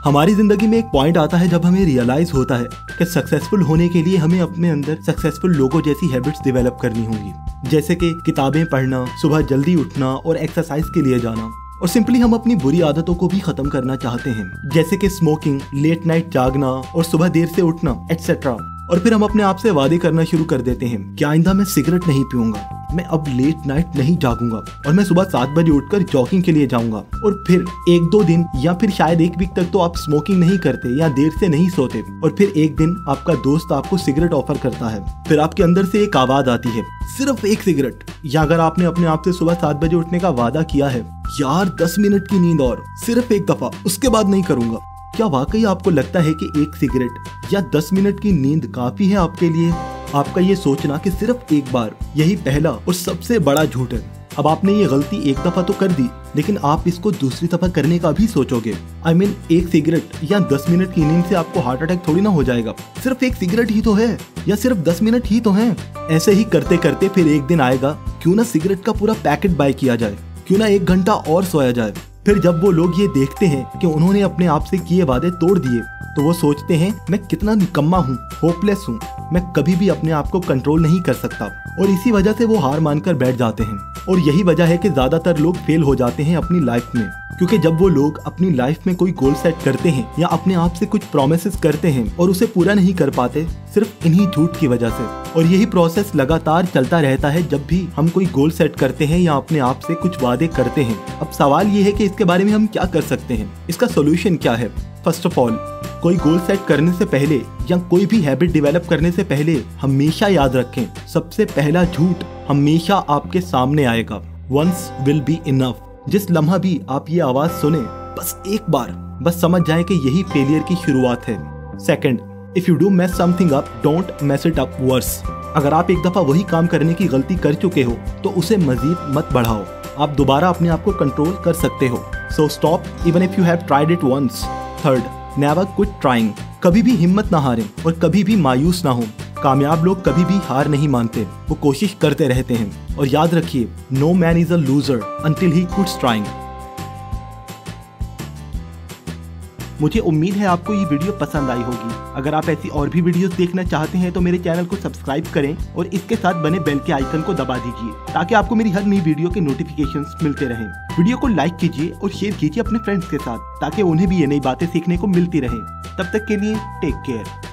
हमारी जिंदगी में एक पॉइंट आता है जब हमें रियलाइज होता है कि सक्सेसफुल होने के लिए हमें अपने अंदर सक्सेसफुल लोगों जैसी हैबिट्स डेवलप करनी होंगी, जैसे कि किताबें पढ़ना, सुबह जल्दी उठना और एक्सरसाइज के लिए जाना। और सिंपली हम अपनी बुरी आदतों को भी खत्म करना चाहते हैं, जैसे कि स्मोकिंग, लेट नाइट जागना और सुबह देर से उठना एटसेट्रा। और फिर हम अपने आप से वादे करना शुरू कर देते हैं कि आइंदा मैं सिगरेट नहीं पीऊंगा, मैं अब लेट नाइट नहीं जागूंगा और मैं सुबह 7 बजे उठकर जॉगिंग के लिए जाऊंगा। और फिर 1-2 दिन या फिर शायद 1 वीक तक तो आप स्मोकिंग नहीं करते या देर से नहीं सोते। और फिर एक दिन आपका दोस्त आपको सिगरेट ऑफर करता है, फिर आपके अंदर से एक आवाज आती है, सिर्फ एक सिगरेट। या अगर आपने अपने आप से सुबह 7 बजे उठने का वादा किया है, यार 10 मिनट की नींद और सिर्फ एक दफा, उसके बाद नहीं करूंगा। क्या वाकई आपको लगता है कि एक सिगरेट या 10 मिनट की नींद काफी है आपके लिए? आपका ये सोचना कि सिर्फ एक बार, यही पहला और सबसे बड़ा झूठ है। अब आपने ये गलती एक दफा तो कर दी, लेकिन आप इसको दूसरी दफा करने का भी सोचोगे। I mean, एक सिगरेट या 10 मिनट की नींद से आपको हार्ट अटैक थोड़ी ना हो जाएगा। सिर्फ एक सिगरेट ही तो है, या सिर्फ 10 मिनट ही तो है। ऐसे ही करते करते फिर एक दिन आएगा, क्यों ना सिगरेट का पूरा पैकेट बाय किया जाए, क्यों ना 1 घंटा और सोया जाए। फिर जब वो लोग ये देखते हैं कि उन्होंने अपने आप से किए वादे तोड़ दिए, तो वो सोचते हैं मैं कितना निकम्मा हूँ, होपलेस हूँ, मैं कभी भी अपने आप को कंट्रोल नहीं कर सकता। और इसी वजह से वो हार मानकर बैठ जाते हैं। और यही वजह है कि ज्यादातर लोग फेल हो जाते हैं अपनी लाइफ में, क्योंकि जब वो लोग अपनी लाइफ में कोई गोल सेट करते हैं या अपने आप से कुछ प्रोमिसेस करते हैं और उसे पूरा नहीं कर पाते, सिर्फ इन्हीं झूठ की वजह से। और यही प्रोसेस लगातार चलता रहता है जब भी हम कोई गोल सेट करते हैं या अपने आप से कुछ वादे करते हैं। अब सवाल ये है कि इसके बारे में हम क्या कर सकते हैं, इसका सोल्यूशन क्या है? फर्स्ट ऑफ ऑल, कोई गोल सेट करने से पहले या कोई भी हैबिट डेवलप करने से पहले हमेशा याद रखें, सबसे पहला झूठ हमेशा आपके सामने आएगा, वंस विल बी इनफ। जिस लम्हा भी आप ये आवाज सुने, बस एक बार बस समझ जाएं कि यही फेलियर की शुरुआत है। Second, if you do mess something up, don't mess it up worse. अगर आप एक दफा वही काम करने की गलती कर चुके हो तो उसे मजीद मत बढ़ाओ, आप दोबारा अपने आप को कंट्रोल कर सकते हो। So stop even if you have tried it once. Third, never quit trying. कभी भी हिम्मत ना हारें और कभी भी मायूस ना हो। कामयाब लोग कभी भी हार नहीं मानते, वो कोशिश करते रहते हैं। और याद रखिए, no man is a loser until he quits trying. मुझे उम्मीद है आपको ये वीडियो पसंद आई होगी। अगर आप ऐसी और भी वीडियोस देखना चाहते हैं तो मेरे चैनल को सब्सक्राइब करें और इसके साथ बने बेल के आइकन को दबा दीजिए, ताकि आपको मेरी हर नई वीडियो के नोटिफिकेशंस मिलते रहें। वीडियो को लाइक कीजिए और शेयर कीजिए अपने फ्रेंड्स के साथ, ताकि उन्हें भी ये नई बातें सीखने को मिलती रहें। तब तक के लिए टेक केयर।